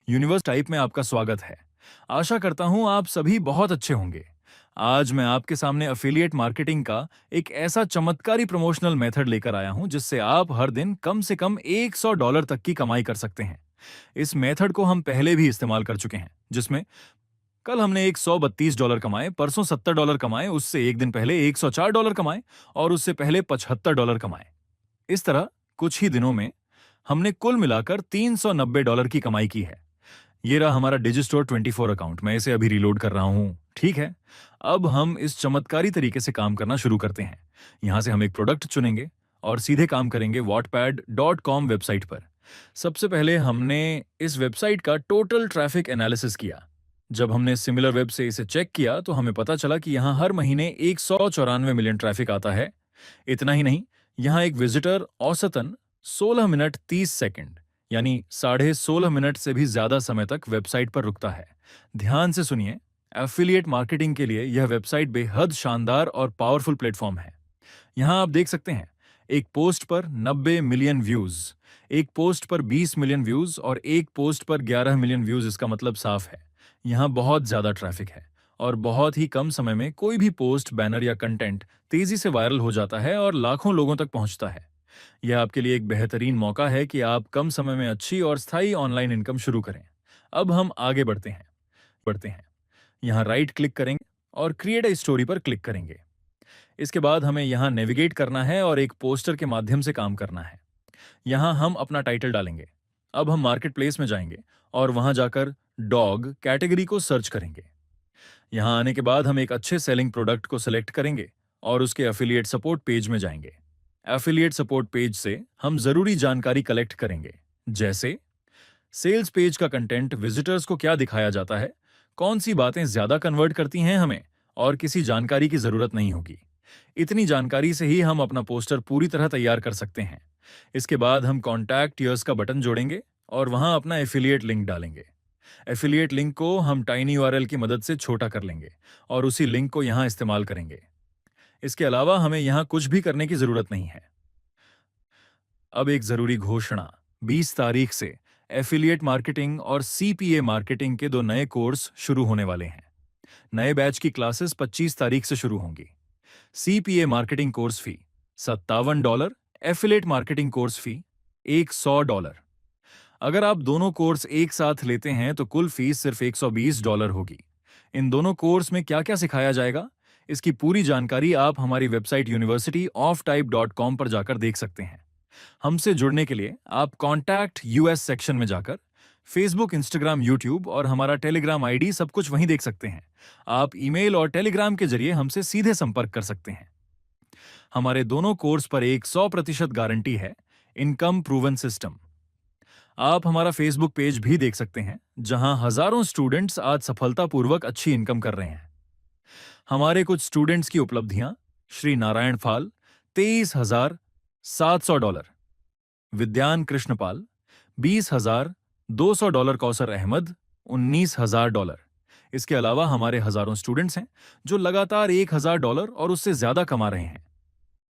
Universe type में आपका स्वागत है। आशा करता हूं आप सभी बहुत अच्छे होंगे। आज मैं आपके सामने अफिलिएट मार्केटिंग का एक ऐसा चमत्कारी प्रमोशनल मेथड लेकर आया हूं जिससे आप हर दिन कम से कम $100 तक की कमाई कर सकते हैं। इस मेथड को हम पहले भी इस्तेमाल कर चुके हैं, जिसमें कल हमने $132 कमाए, परसों $70 कमाए, उससे एक दिन पहले $104 कमाए और उससे पहले $75 कमाए। इस तरह कुछ ही दिनों में हमने कुल मिलाकर $390 की कमाई की है। ये रहा हमारा डिजिस्टोर 24 अकाउंट। मैं इसे अभी रीलोड कर रहा हूं। ठीक है, अब हम इस चमत्कारी तरीके से काम करना शुरू करते हैं। यहां से हम एक प्रोडक्ट चुनेंगे और सीधे काम करेंगे wattpad.com वेबसाइट पर। सबसे पहले हमने इस वेबसाइट का टोटल ट्रैफिक एनालिसिस किया। जब हमने सिमिलर वेब से इसे चेक किया तो हमें पता चला कि यहाँ हर महीने 194 मिलियन ट्रैफिक आता है। इतना ही नहीं, यहाँ एक विजिटर औसतन 16 मिनट 30 सेकंड यानी 16.5 मिनट से भी ज्यादा समय तक वेबसाइट पर रुकता है। ध्यान से सुनिए, एफिलिएट मार्केटिंग के लिए यह वेबसाइट बेहद शानदार और पावरफुल प्लेटफॉर्म है। यहां आप देख सकते हैं, एक पोस्ट पर 90 मिलियन व्यूज, एक पोस्ट पर 20 मिलियन व्यूज और एक पोस्ट पर 11 मिलियन व्यूज। इसका मतलब साफ है, यहां बहुत ज्यादा ट्रैफिक है और बहुत ही कम समय में कोई भी पोस्ट, बैनर या कंटेंट तेजी से वायरल हो जाता है और लाखों लोगों तक पहुंचता है। यह आपके लिए एक बेहतरीन मौका है कि आप कम समय में अच्छी और स्थायी ऑनलाइन इनकम शुरू करें। अब हम आगे बढ़ते हैं। यहाँ राइट क्लिक करेंगे और क्रिएट अ स्टोरी पर क्लिक करेंगे। इसके बाद हमें यहाँ नेविगेट करना है और एक पोस्टर के माध्यम से काम करना है। यहाँ हम अपना टाइटल डालेंगे। अब हम मार्केट प्लेस में जाएंगे और वहां जाकर डॉग कैटेगरी को सर्च करेंगे। यहाँ आने के बाद हम एक अच्छे सेलिंग प्रोडक्ट को सिलेक्ट करेंगे और उसके एफिलिएट सपोर्ट पेज में जाएंगे। एफिलिएट सपोर्ट पेज से हम जरूरी जानकारी कलेक्ट करेंगे, जैसे सेल्स पेज का कंटेंट, विजिटर्स को क्या दिखाया जाता है, कौन सी बातें ज्यादा कन्वर्ट करती हैं हमें, और किसी जानकारी की जरूरत नहीं होगी। इतनी जानकारी से ही हम अपना पोस्टर पूरी तरह तैयार कर सकते हैं। इसके बाद हम कॉन्टैक्ट यर्स का बटन जोड़ेंगे और वहां अपना एफिलिएट लिंक डालेंगे। एफिलिएट लिंक को हम टाइनी यूआरएल की मदद से छोटा कर लेंगे और उसी लिंक को यहां इस्तेमाल करेंगे। इसके अलावा हमें यहां कुछ भी करने की जरूरत नहीं है। अब एक जरूरी घोषणा, 20 तारीख से एफिलिएट मार्केटिंग और सीपीए मार्केटिंग के दो नए कोर्स शुरू होने वाले हैं। नए बैच की क्लासेस 25 तारीख से शुरू होंगी। CPA marketing course fee $57, affiliate marketing course fee $100। अगर आप दोनों कोर्स एक साथ लेते हैं तो कुल फीस सिर्फ $120 होगी। इन दोनों कोर्स में क्या क्या सिखाया जाएगा, इसकी पूरी जानकारी आप हमारी वेबसाइट universityoftype.com पर जाकर देख सकते हैं। हमसे जुड़ने के लिए आप कॉन्टैक्ट यूएस सेक्शन में जाकर फेसबुक, इंस्टाग्राम, यूट्यूब और हमारा टेलीग्राम आईडी सब कुछ वहीं देख सकते हैं। आप ईमेल और टेलीग्राम के जरिए हमसे सीधे संपर्क कर सकते हैं। हमारे दोनों कोर्स पर एक 100% गारंटी है, इनकम प्रूवन सिस्टम। आप हमारा फेसबुक पेज भी देख सकते हैं, जहां हजारों स्टूडेंट्स आज सफलतापूर्वक अच्छी इनकम कर रहे हैं। हमारे कुछ स्टूडेंट्स की उपलब्धियां: श्री नारायण फाल $23,700, विद्यान कृष्णपाल $20,200, कौसर अहमद $19,000। इसके अलावा हमारे हजारों स्टूडेंट्स हैं जो लगातार $1,000 और उससे ज्यादा कमा रहे हैं।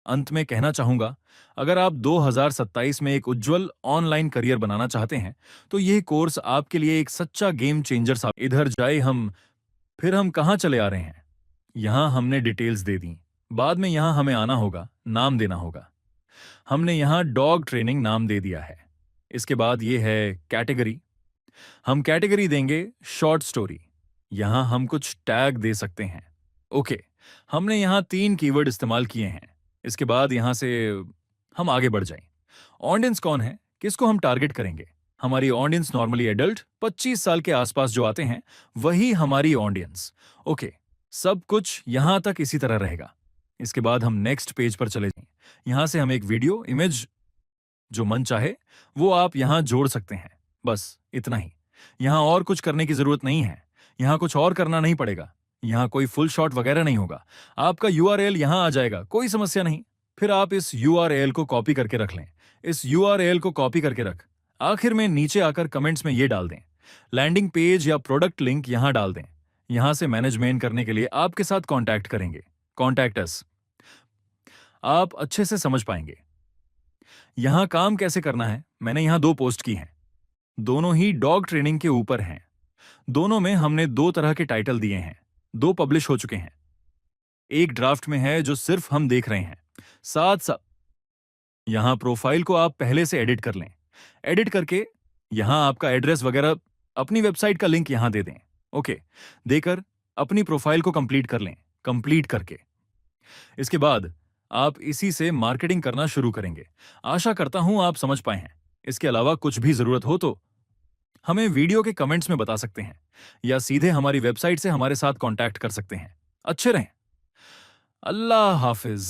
अंत में कहना चाहूंगा, अगर आप 2027 में एक उज्जवल ऑनलाइन करियर बनाना चाहते हैं तो यह कोर्स आपके लिए एक सच्चा गेम चेंजर साबित। इधर जाए फिर हम कहां चले आ रहे हैं। यहां हमने डिटेल्स दे दी, बाद में यहां हमें आना होगा, नाम देना होगा। हमने यहां डॉग ट्रेनिंग नाम दे दिया है। इसके बाद ये है कैटेगरी। हम कैटेगरी देंगे शॉर्ट स्टोरी। यहां हम कुछ टैग दे सकते हैं। ओके, हमने यहां 3 कीवर्ड इस्तेमाल किए हैं। इसके बाद यहां से हम आगे बढ़ जाएं। ऑडियंस कौन है, किसको हम टारगेट करेंगे? हमारी ऑडियंस नॉर्मली एडल्ट 25 साल के आसपास जो आते हैं, वही हमारी ऑडियंस। ओके, सब कुछ यहां तक इसी तरह रहेगा। इसके बाद हम नेक्स्ट पेज पर चले जाएं। यहां से हम एक वीडियो, इमेज, जो मन चाहे वो आप यहां जोड़ सकते हैं। बस इतना ही। यहां और कुछ करने की जरूरत नहीं है। यहां कुछ और करना नहीं पड़ेगा। यहां कोई फुल शॉट वगैरह नहीं होगा। आपका यूआरएल यहां आ जाएगा, कोई समस्या नहीं। फिर आप इस यूआरएल को कॉपी करके रख लें। इस यूआरएल को कॉपी करके रख आखिर में नीचे आकर कमेंट्स में ये डाल दें। लैंडिंग पेज या प्रोडक्ट लिंक यहां डाल दें। यहां से मैनेजमेंट करने के लिए आपके साथ कॉन्टैक्ट करेंगे। Contact us. आप अच्छे से समझ पाएंगे। यहां काम कैसे करना है, मैंने यहां 2 पोस्ट की हैं। दोनों ही डॉग ट्रेनिंग के ऊपर हैं। दोनों में हमने 2 तरह के टाइटल दिए हैं। 2 पब्लिश हो चुके हैं। एक ड्राफ्ट में है जो सिर्फ हम देख रहे हैं। साथ साथ यहां प्रोफाइल को आप पहले से एडिट कर लें। एडिट करके यहां आपका एड्रेस वगैरह, अपनी वेबसाइट का लिंक यहां दे दें। ओके, देकर अपनी प्रोफाइल को कंप्लीट कर लें। कंप्लीट करके इसके बाद आप इसी से मार्केटिंग करना शुरू करेंगे। आशा करता हूं आप समझ पाए हैं। इसके अलावा कुछ भी जरूरत हो तो हमें वीडियो के कमेंट्स में बता सकते हैं या सीधे हमारी वेबसाइट से हमारे साथ कांटेक्ट कर सकते हैं। अच्छे रहें। अल्लाह हाफिज।